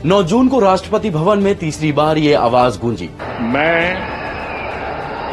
9 जून को राष्ट्रपति भवन में तीसरी बार ये आवाज गूंजी, मैं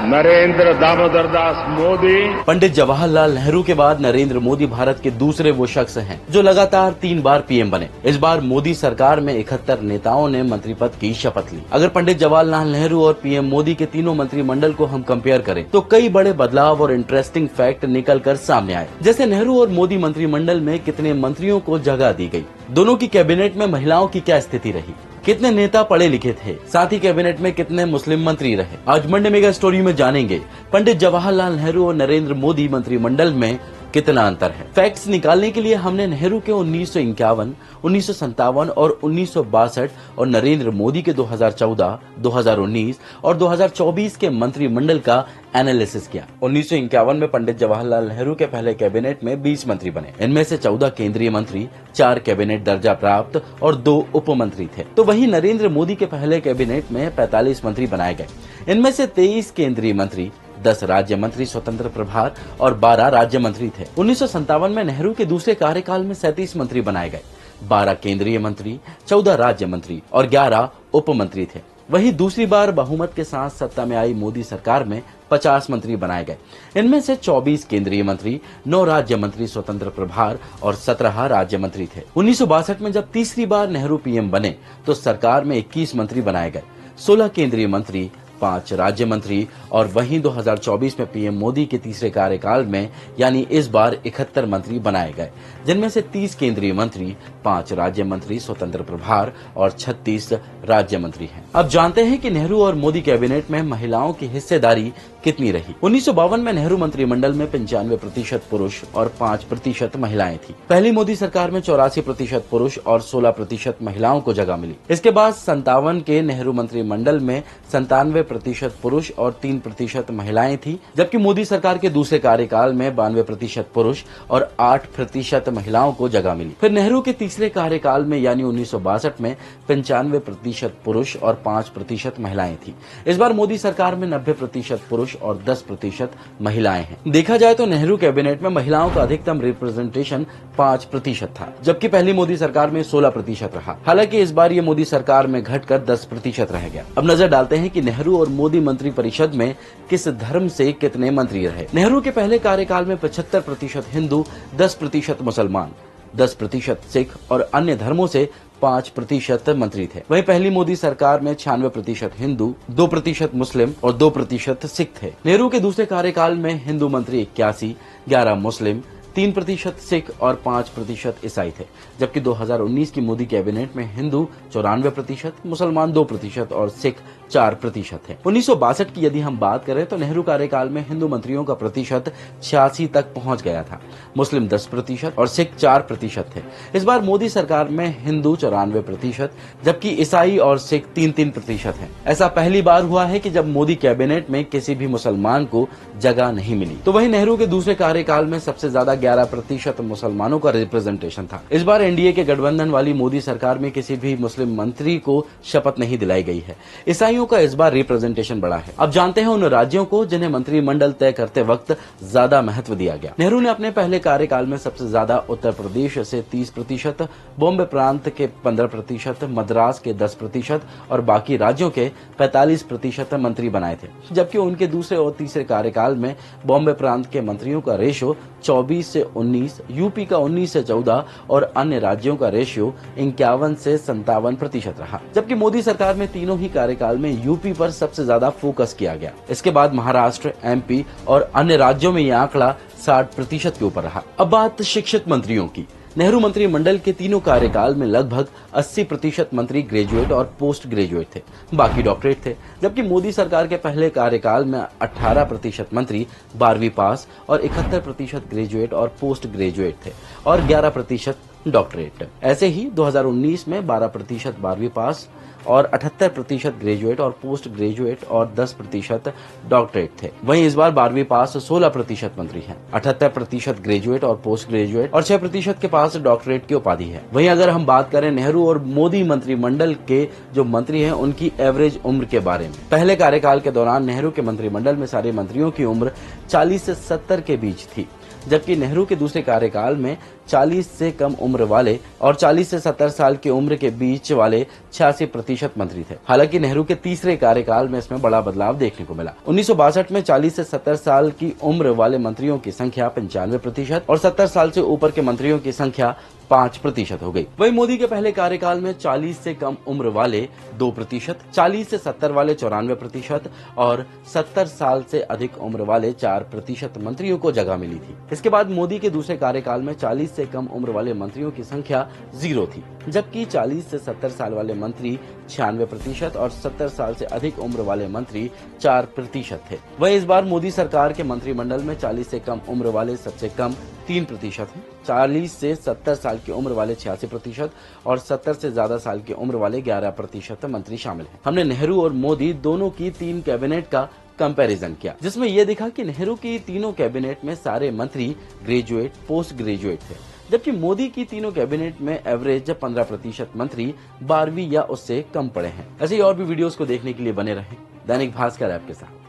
नरेंद्र दामोदर दास मोदी। पंडित जवाहरलाल नेहरू के बाद नरेंद्र मोदी भारत के दूसरे वो शख्स हैं जो लगातार 3 बार पीएम बने। इस बार मोदी सरकार में 71 नेताओं ने मंत्री पद की शपथ ली। अगर पंडित जवाहरलाल नेहरू और पीएम मोदी के तीनों मंत्रिमंडल को हम कंपेयर करें तो कई बड़े बदलाव और इंटरेस्टिंग फैक्ट निकल कर सामने आए। जैसे नेहरू और मोदी मंत्रिमंडल में कितने मंत्रियों को जगह दी गयी, दोनों की कैबिनेट में महिलाओं की क्या स्थिति रही, कितने नेता पढ़े लिखे थे, साथ ही कैबिनेट में कितने मुस्लिम मंत्री रहे। आज मंडे मेगा स्टोरी में जानेंगे पंडित जवाहरलाल नेहरू और नरेंद्र मोदी मंत्रिमंडल में कितना अंतर है। फैक्ट्स निकालने के लिए हमने नेहरू के 1951, 1957 और 1962 और नरेंद्र मोदी के 2014, 2019 और 2024 के मंत्रिमंडल का एनालिसिस किया। 1951 में पंडित जवाहरलाल नेहरू के पहले कैबिनेट में 20 मंत्री बने। इनमें से 14 केंद्रीय मंत्री, 4 कैबिनेट दर्जा प्राप्त और 2 उप मंत्री थे। तो वहीं नरेंद्र मोदी के पहले कैबिनेट में 45 मंत्री बनाए गए। इनमें से 23 केंद्रीय मंत्री, 10 राज्य मंत्री स्वतंत्र प्रभार और 12 राज्य मंत्री थे। 1957 में नेहरू के दूसरे कार्यकाल में 37 मंत्री बनाए गए, 12 केंद्रीय मंत्री, 14 राज्य मंत्री और 11 उप मंत्री थे। वहीं दूसरी बार बहुमत के साथ सत्ता में आई मोदी सरकार में 50 मंत्री बनाए गए। इनमें से 24 केंद्रीय मंत्री, 9 राज्य मंत्री स्वतंत्र प्रभार और 17 राज्य मंत्री थे। 1962 में जब तीसरी बार नेहरू पीएम बने तो सरकार में 21 मंत्री बनाए गए, 16 केंद्रीय मंत्री, 5 राज्य मंत्री और वहीं 2024 में पीएम मोदी के तीसरे कार्यकाल में यानी इस बार 71 मंत्री बनाए गए, जिनमें से 30 केंद्रीय मंत्री, 5 राज्य मंत्री स्वतंत्र प्रभार और 36 राज्य मंत्री हैं। अब जानते हैं कि नेहरू और मोदी कैबिनेट में महिलाओं की हिस्सेदारी कितनी रही। 1952 में नेहरू मंत्रिमंडल में 95% पुरुष और 5% महिलाएं थी। पहली मोदी सरकार में 84% पुरुष और 16% महिलाओं को जगह मिली। इसके बाद 57 के नेहरू मंत्रिमंडल में 97% पुरुष और 3% महिलाएं थी, जबकि मोदी सरकार के दूसरे कार्यकाल में 92% पुरुष और 8% महिलाओं को जगह मिली। फिर नेहरू के तीसरे कार्यकाल में यानी 1962 में 95% पुरुष और 5% महिलाएं थी। इस बार मोदी सरकार में 90% पुरुष और 10% महिलाएं हैं। देखा जाए तो नेहरू कैबिनेट में महिलाओं का अधिकतम रिप्रेजेंटेशन 5% था, जबकि पहली मोदी सरकार में 16% रहा। हालांकि इस बार ये मोदी सरकार में घटकर 10% रह गया। अब नजर डालते हैं कि नेहरू और मोदी मंत्री परिषद में किस धर्म से कितने मंत्री रहे। नेहरू के पहले कार्यकाल में 75% हिंदू, 10% मुसलमान, 10% सिख और अन्य धर्मों से 5% मंत्री थे। वहीं पहली मोदी सरकार में 96% हिंदू, 2% मुस्लिम और 2% सिख थे। नेहरू के दूसरे कार्यकाल में हिंदू मंत्री 81, 11 मुस्लिम, 3% सिख और 5% ईसाई थे, जबकि 2019 की मोदी कैबिनेट में हिंदू 94%, मुसलमान 2% और सिख 4% थे। 1962 की यदि हम बात करें तो नेहरू कार्यकाल में हिंदू मंत्रियों का प्रतिशत 86 तक पहुंच गया था, मुस्लिम 10% और सिख 4% थे। इस बार मोदी सरकार में हिंदू 94%, जबकि ईसाई और सिख 3% हैं। ऐसा पहली बार हुआ है कि जब मोदी कैबिनेट में किसी भी मुसलमान को जगह नहीं मिली। तो वहीं नेहरू के दूसरे कार्यकाल में सबसे ज्यादा 11% मुसलमानों का रिप्रेजेंटेशन था। इस बार एनडीए के गठबंधन वाली मोदी सरकार में किसी भी मुस्लिम मंत्री को शपथ नहीं दिलाई गई है। ईसाइयों का इस बार रिप्रेजेंटेशन बढ़ा है। अब जानते हैं उन राज्यों को जिन्हें मंत्रिमंडल तय करते वक्त ज्यादा महत्व दिया गया। नेहरू ने अपने पहले कार्यकाल में सबसे ज्यादा उत्तर प्रदेश से 30%, बॉम्बे प्रांत के 15%, मद्रास के 10% और बाकी राज्यों के 45% मंत्री बनाए थे, जबकि उनके दूसरे और तीसरे कार्यकाल में बॉम्बे प्रांत के मंत्रियों का रेशो 24 से 19, यूपी का 19 से 14 और अन्य राज्यों का रेशियो 51 से 57% रहा। जबकि मोदी सरकार में तीनों ही कार्यकाल में यूपी पर सबसे ज्यादा फोकस किया गया। इसके बाद महाराष्ट्र, एमपी और अन्य राज्यों में यह आंकड़ा 60% के ऊपर रहा। अब बात शिक्षित मंत्रियों की। नेहरू मंत्रिमंडल के तीनों कार्यकाल में लगभग 80% मंत्री ग्रेजुएट और पोस्ट ग्रेजुएट थे, बाकी डॉक्टरेट थे, जबकि मोदी सरकार के पहले कार्यकाल में 18% मंत्री 12वीं पास और 71% ग्रेजुएट और पोस्ट ग्रेजुएट थे और 11% डॉक्टरेट। ऐसे ही 2019 में 12% 12वीं पास और 78% ग्रेजुएट और पोस्ट ग्रेजुएट और 10% डॉक्टरेट थे। वहीं इस बार 12वीं पास 16% मंत्री हैं, 78% ग्रेजुएट और पोस्ट ग्रेजुएट और 6% के पास डॉक्टरेट की उपाधि है। वहीं अगर हम बात करें नेहरू और मोदी मंत्रिमंडल के जो मंत्री हैं उनकी एवरेज उम्र के बारे में, पहले कार्यकाल के दौरान नेहरू के मंत्रिमंडल में सारे मंत्रियों की उम्र 40 से 70 के बीच थी, जबकि नेहरू के दूसरे कार्यकाल में 40 से कम उम्र वाले और 40 से 70 साल की उम्र के बीच वाले 86% मंत्री थे। हालांकि नेहरू के तीसरे कार्यकाल में इसमें बड़ा बदलाव देखने को मिला। 1962 में 40 से 70 साल की उम्र वाले मंत्रियों की संख्या 95% और 70 साल से ऊपर के मंत्रियों की संख्या 5% हो गई। वहीं मोदी के पहले कार्यकाल में 40 से कम उम्र वाले 2%, 40 से 70 वाले 94% और 70 साल से अधिक उम्र वाले 4% मंत्रियों को जगह मिली थी। इसके बाद मोदी के दूसरे कार्यकाल में 40 से कम उम्र वाले मंत्रियों की संख्या 0 थी, जबकि 40 से 70 साल वाले मंत्री 96% और 70 साल से अधिक उम्र वाले मंत्री 4% थे। वहीं इस बार मोदी सरकार के मंत्रिमंडल में 40 से कम उम्र वाले सबसे कम 3% हैं, 40 से 70 साल की उम्र वाले 86% और 70 से ज्यादा साल की उम्र वाले 11% मंत्री शामिल हैं। हमने नेहरू और मोदी दोनों की 3 कैबिनेट का कंपैरिजन किया, जिसमें यह दिखा कि नेहरू की तीनों कैबिनेट में सारे मंत्री ग्रेजुएट, पोस्ट ग्रेजुएट थे, जबकि मोदी की तीनों कैबिनेट में एवरेज 15% मंत्री 12वीं या उससे कम पढ़े हैं। ऐसे ही और भी वीडियोस को देखने के लिए बने रहें दैनिक भास्कर ऐप के साथ।